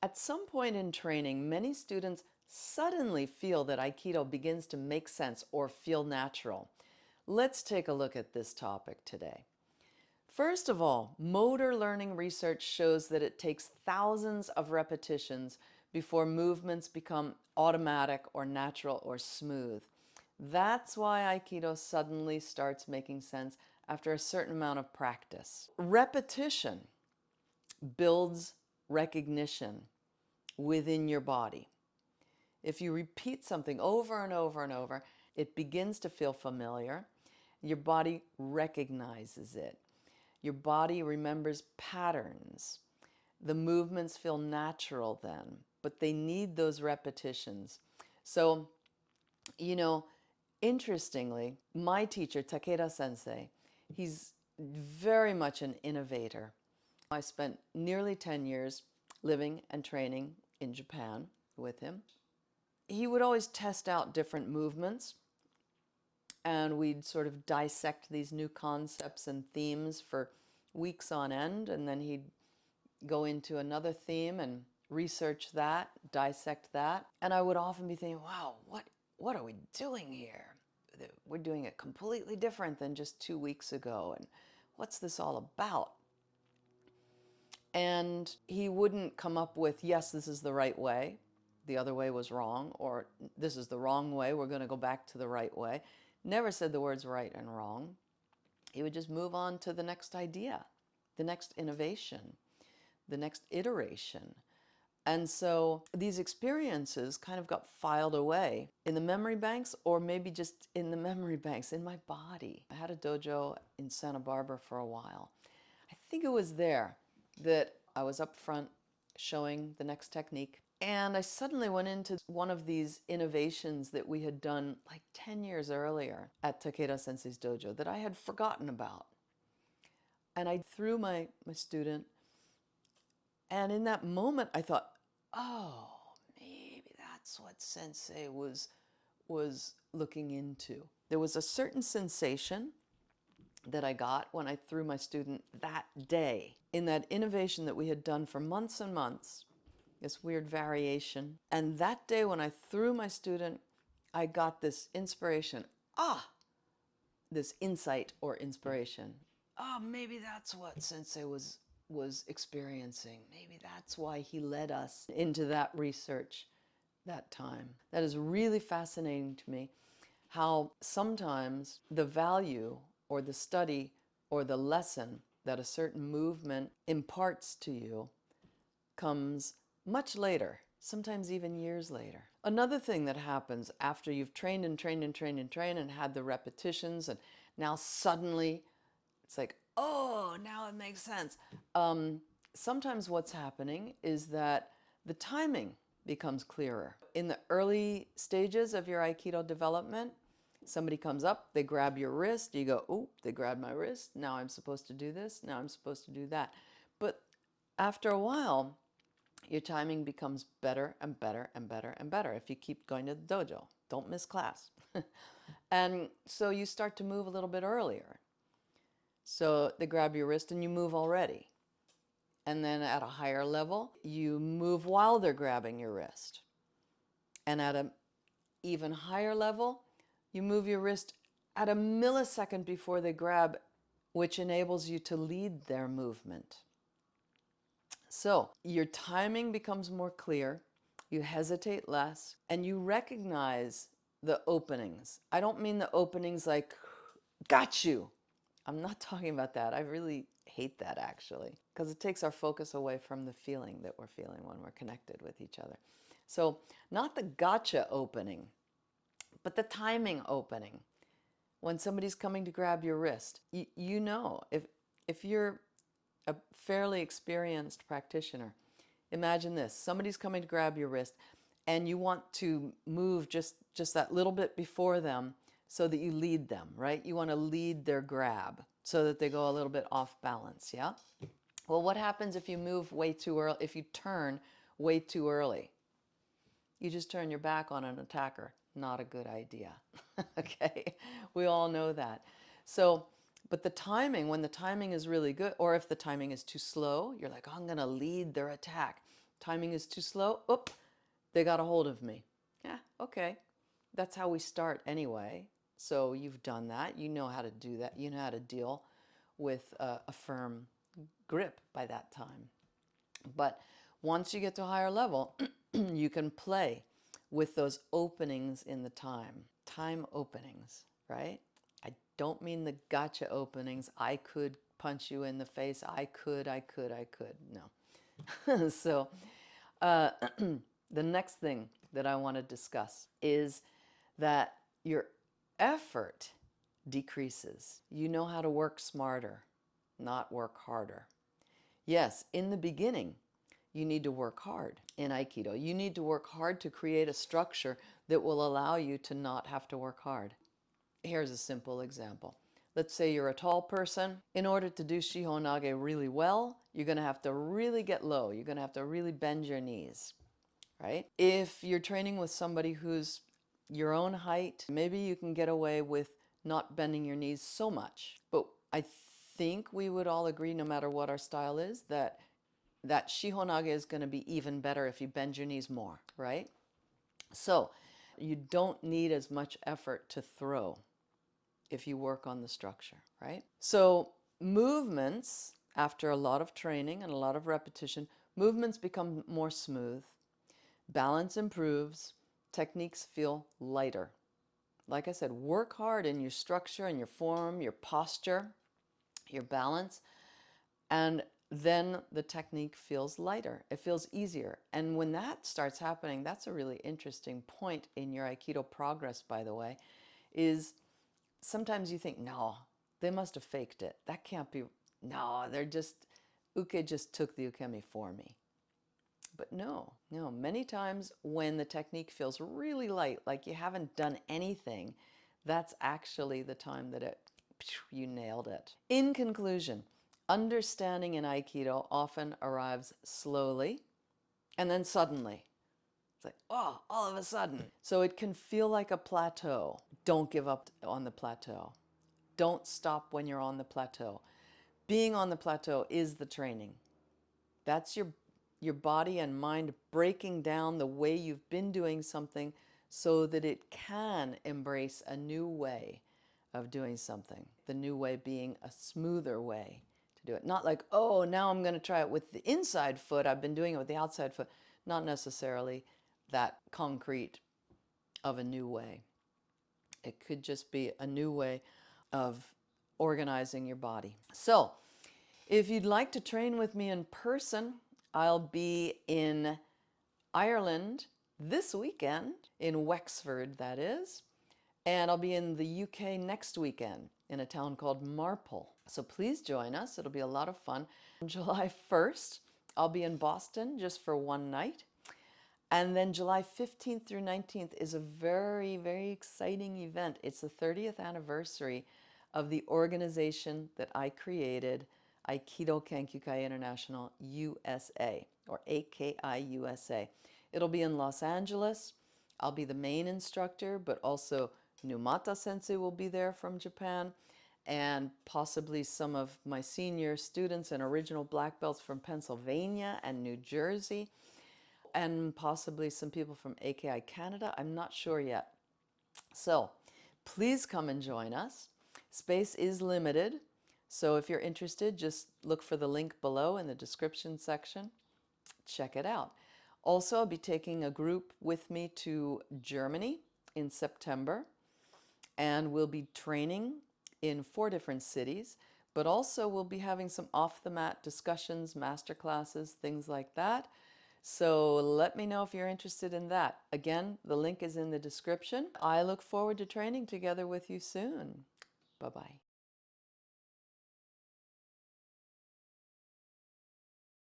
At some point in training, many students suddenly feel that Aikido begins to make sense or feel natural. Let's take a look at this topic today. First of all, motor learning research shows that it takes thousands of repetitions before movements become automatic or natural or smooth. That's why Aikido suddenly starts making sense after a certain amount of practice. Repetition builds recognition within your body. If you repeat something over and over and over, it begins to feel familiar. Your body recognizes it. Your body remembers patterns. The movements feel natural then, but they need those repetitions. So, interestingly, my teacher, Takeda Sensei, he's very much an innovator. I spent nearly 10 years living and training in Japan with him. He would always test out different movements, and we'd sort of dissect these new concepts and themes for weeks on end, and then he'd go into another theme and research that, dissect that. And I would often be thinking, wow, what are we doing here? We're doing it completely different than just 2 weeks ago, and what's this all about? And he wouldn't come up with, yes, this is the right way, the other way was wrong, or this is the wrong way, we're going to go back to the right way. Never said the words right and wrong. He would just move on to the next idea, the next innovation, the next iteration. And so these experiences kind of got filed away in the memory banks, or maybe just in the memory banks in my body. I had a dojo in Santa Barbara for a while. I think it was there that I was up front showing the next technique. And I suddenly went into one of these innovations that we had done like 10 years earlier at Takeda Sensei's dojo that I had forgotten about. And I threw my student, and in that moment I thought, oh, maybe that's what Sensei was looking into. There was a certain sensation that I got when I threw my student that day in that innovation that we had done for months and months, this weird variation. And that day when I threw my student, I got this inspiration. This insight or inspiration. Maybe that's what Sensei was experiencing. Maybe that's why he led us into that research that time. That is really fascinating to me, how sometimes the value or the study or the lesson that a certain movement imparts to you comes much later, sometimes even years later. Another thing that happens after you've trained and trained and trained and trained and had the repetitions, and now suddenly it's like, oh, now it makes sense. Sometimes what's happening is that the timing becomes clearer. In the early stages of your Aikido development, somebody comes up, they grab your wrist, you go, oh, they grabbed my wrist, now I'm supposed to do this, now I'm supposed to do that. But after a while, your timing becomes better and better and better and better if you keep going to the dojo. Don't miss class. And so you start to move a little bit earlier. So they grab your wrist and you move already. And then at a higher level, you move while they're grabbing your wrist. And at an even higher level, you move your wrist at a millisecond before they grab, which enables you to lead their movement. So your timing becomes more clear, you hesitate less, and you recognize the openings. I don't mean the openings like, got you. I'm not talking about that. I really hate that, actually, because it takes our focus away from the feeling that we're feeling when we're connected with each other. So not the gotcha opening, but the timing opening. When somebody's coming to grab your wrist, you know, if you're a fairly experienced practitioner, imagine this. Somebody's coming to grab your wrist and you want to move just that little bit before them so that you lead them, right? You want to lead their grab so that they go a little bit off balance, yeah? Well, what happens if you move way too early, if you turn way too early? You just turn your back on an attacker. Not a good idea, okay? We all know that. So, but the timing, when the timing is really good, or if the timing is too slow, you're like, oh, I'm going to lead their attack. Timing is too slow. Oop, they got a hold of me. Yeah, okay. That's how we start anyway. So you've done that. You know how to do that. You know how to deal with a firm grip by that time. But once you get to a higher level, you can play with those openings in the time openings, right? I don't mean the gotcha openings. I could punch you in the face. I could. No. So the next thing that I want to discuss is that your effort decreases. You know how to work smarter, not work harder. Yes, in the beginning, you need to work hard in Aikido. You need to work hard to create a structure that will allow you to not have to work hard. Here's a simple example. Let's say you're a tall person. In order to do Shihonage really well, you're going to have to really get low. You're going to have to really bend your knees, right? If you're training with somebody who's your own height, maybe you can get away with not bending your knees so much. But I think we would all agree, no matter what our style is, that Shihonage is going to be even better if you bend your knees more, right? So you don't need as much effort to throw if you work on the structure, right? So movements, after a lot of training and a lot of repetition, movements become more smooth, balance improves, techniques feel lighter. Like I said, work hard in your structure and your form, your posture, your balance, and then the technique feels lighter. It feels easier. And when that starts happening, that's a really interesting point in your Aikido progress, by the way, is sometimes you think, no, they must have faked it. That can't be, no, Uke just took the ukemi for me. But no, many times when the technique feels really light, like you haven't done anything, that's actually the time that you nailed it. In conclusion, understanding in Aikido often arrives slowly and then suddenly. It's like, oh, all of a sudden. So it can feel like a plateau. Don't give up on the plateau. Don't stop when you're on the plateau. Being on the plateau is the training. That's your body and mind breaking down the way you've been doing something so that it can embrace a new way of doing something. The new way being a smoother way to do it. Not like, oh, now I'm going to try it with the inside foot. I've been doing it with the outside foot. Not necessarily that concrete of a new way. It could just be a new way of organizing your body. So, if you'd like to train with me in person, I'll be in Ireland this weekend, in Wexford, that is, and I'll be in the UK next weekend in a town called Marple. So please join us. It'll be a lot of fun. On July 1st, I'll be in Boston just for one night. And then July 15th through 19th is a very, very exciting event. It's the 30th anniversary of the organization that I created, Aikido Kenkyukai International USA, or AKI USA. It'll be in Los Angeles. I'll be the main instructor, but also Numata Sensei will be there from Japan, and possibly some of my senior students and original black belts from Pennsylvania and New Jersey, and possibly some people from AKI Canada. I'm not sure yet. So please come and join us. Space is limited, so if you're interested, just look for the link below in the description section. Check it out. Also, I'll be taking a group with me to Germany in September, and we'll be training in 4 different cities, but also we'll be having some off-the-mat discussions, master classes, things like that. So let me know if you're interested in that. Again, the link is in the description. I look forward to training together with you soon. Bye-bye.